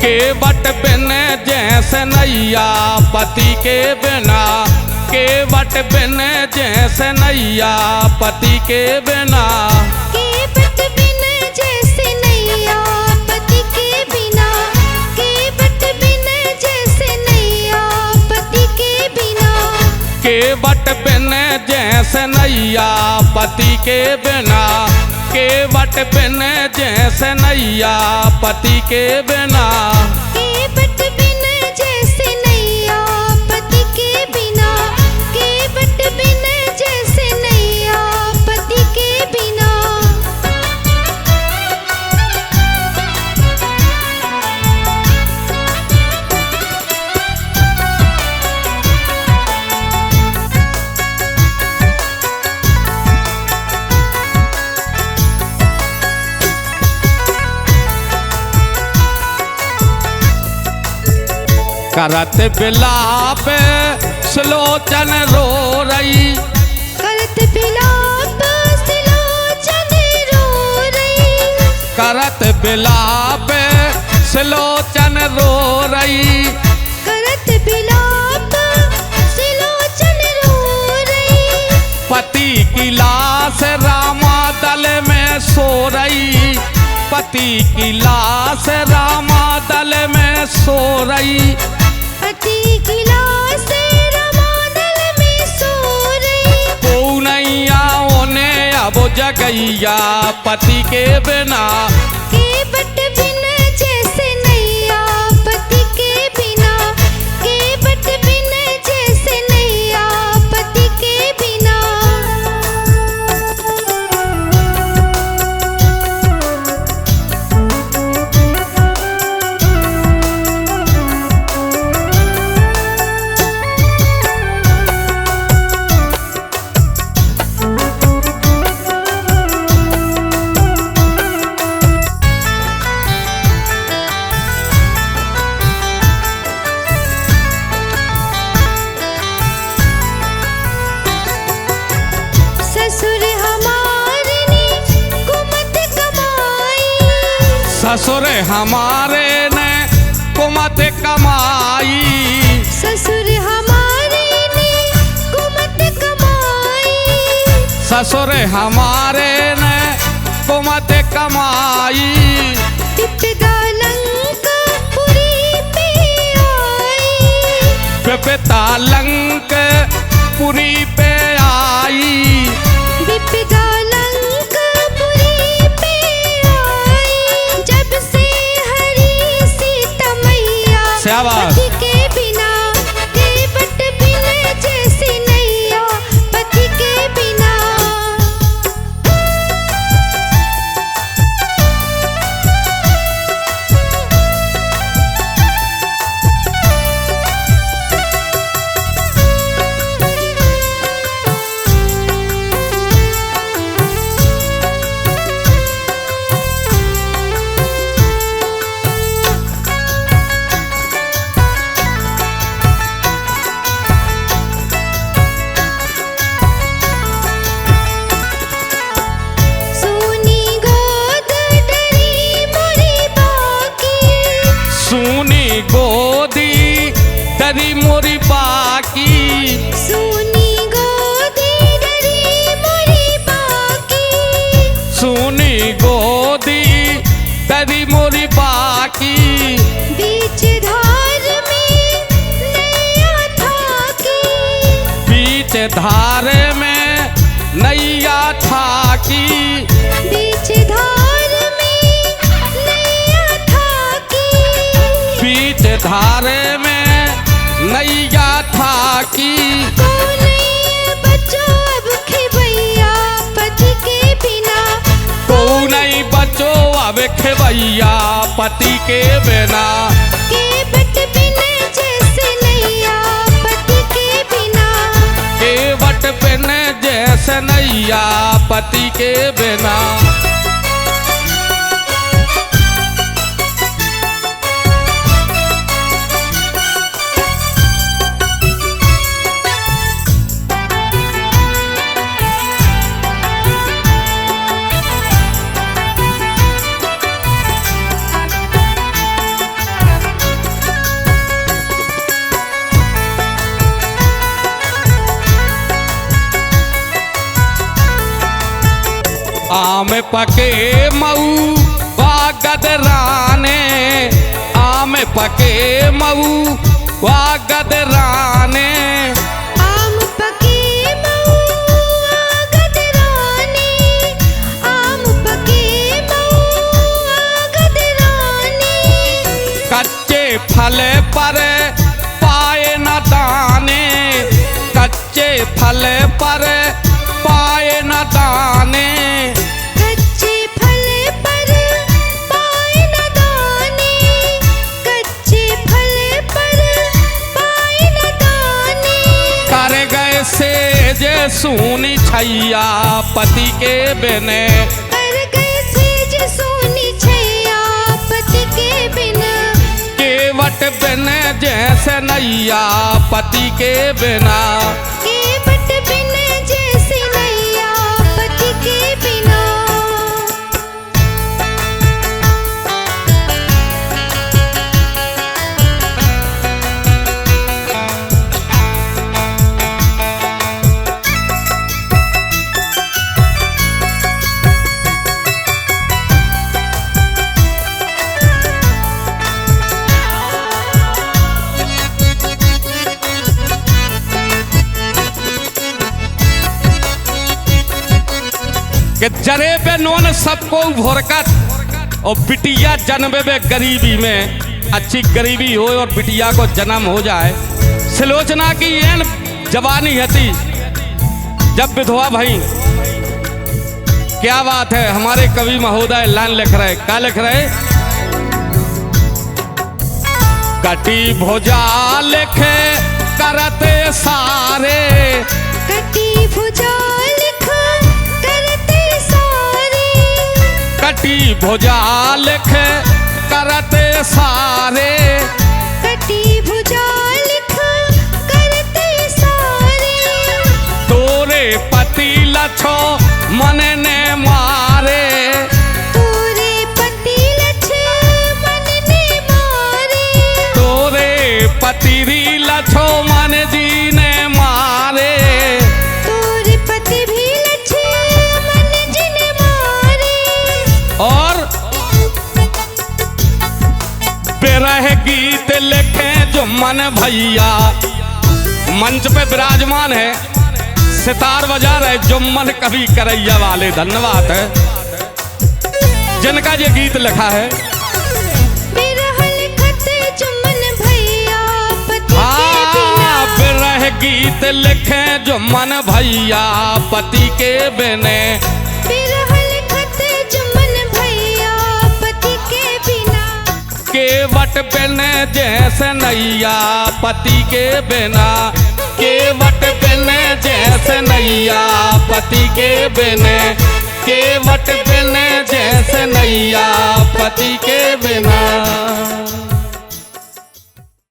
केवट बिन जैसे नैया पति के बिना, केवट बिन जैसे नैया पति के बिना, केवट बिन जैसे नैया पति के बिना, केवट बिन जैसे नैया पति के बिना, केवट बिन जैसे नैया पति के बिना, केवट बिन जैसे नैया पति के बिना, केवट बिन जैसे नैया पति के बिना, केवट बिन जैसे नैया पति के बिना। करत बिलाप सुलोचन रो रही, करत बिलाप सुलोचन रो रही, करत बिलाप सुलोचन रो रही, करत बिलाप सुलोचन रो रही, पति की लाश रामा दल में सो रही, पति की लाश रामा दल में सो रही, पति की लाश रमादल में सो रही, पौनैया ओने अब जगैया पति के बिना, केवट बिन जैसे नैया पति के बिना, केवट बिन जैसे नैया पति के बिना। ससुर हमारे ने कुमत कमाई, ससुर हमारे ने कुमत कमाई, ससुर हमारे ने कुमत कमाई, ससुर हमारे ने कुमत कमाई, विपदा लंकापुरी पे आई, विपदा लंकापुरी पे आई, विपदा लंकापुरी पे आई, जब से हरी सीता मैया शाबाश। पति के बिना, केवट बिन जैसी नैया पति के बिना। सोनी गोद डरी मोरी बाकी, सूनी गोदी डरी मोरी बाकी, सोनी गोदी डरी मोरी बाकी, सूनी गोदी डरी मोरी बाकी, बीच धार में नैया था की, बीच धार में नैया था की, बीच धार में नैया था की, बीच धार में नैया था की, कौन बच्चों अब खेवैया पति के बिना, को नहीं बचो अब खेवैया पति के बिना, केवट बिन जैसे नैया पति के बिना, केवट बिन जैसे नैया पति के बिना। आम पके मऊ वा गदराने, आम पके मऊ वा गदराने, आम पके मऊआ गदराने, आम पके मऊआ गदराने, कच्चे फल पर पाए न दाने, कच्चे फल पर पाए न दाने, कच्चे फल पर पाए न दाने, कच्चे फल पर पाए न दाने, कर गए सेज सूनी छैया पति के बिने, कर गए सेज सोनी छैया पति के बिना, केवट बिन जैसे नैया पति के बिना, केवट बिन जैसे नैया पति के बिना। कि जरे पे नोन सबको भोरकत और बिटिया जन्मे बे गरीबी में, अच्छी गरीबी हो और बिटिया को जन्म हो जाए। सुलोचना की एन जवानी हती जब विधवा भई। क्या बात है, हमारे कवि महोदय लाइन लिख रहे, क्या लिख रहे? कटी भुजा लिखे करते सारे, कटी भुजा लिखा करते सारे, कटी भुजा लिखे करते सारे, कटी भुजा लिखा करते सारे, तोरे पति लछो मन ने मारे, तोरे पति लक्ष्मण ने मारे, तोरे पति री लछो मन जी ने मारे, तोरे पति भी लक्ष्मण जी ने मारे, और बिरह गीत लिखे जो मन भैया। मंच पे विराजमान है, सितार बजा रहे जुम्मन कवि करैया वाले, धन्यवाद है जिनका ये गीत लिखा है। बिरह लिखत जुम्मन भैया पति के बिना, बिरह गीत लिखे जो मन भैया पति के बिने, बिरह लिखत जुम्मन भैया पति के बिना, केवट बिने जैसे नैया पति के बिना, केवट बिने जैसे नैया पति के बिने, केवट बिने जैसे नैया पति के बिना।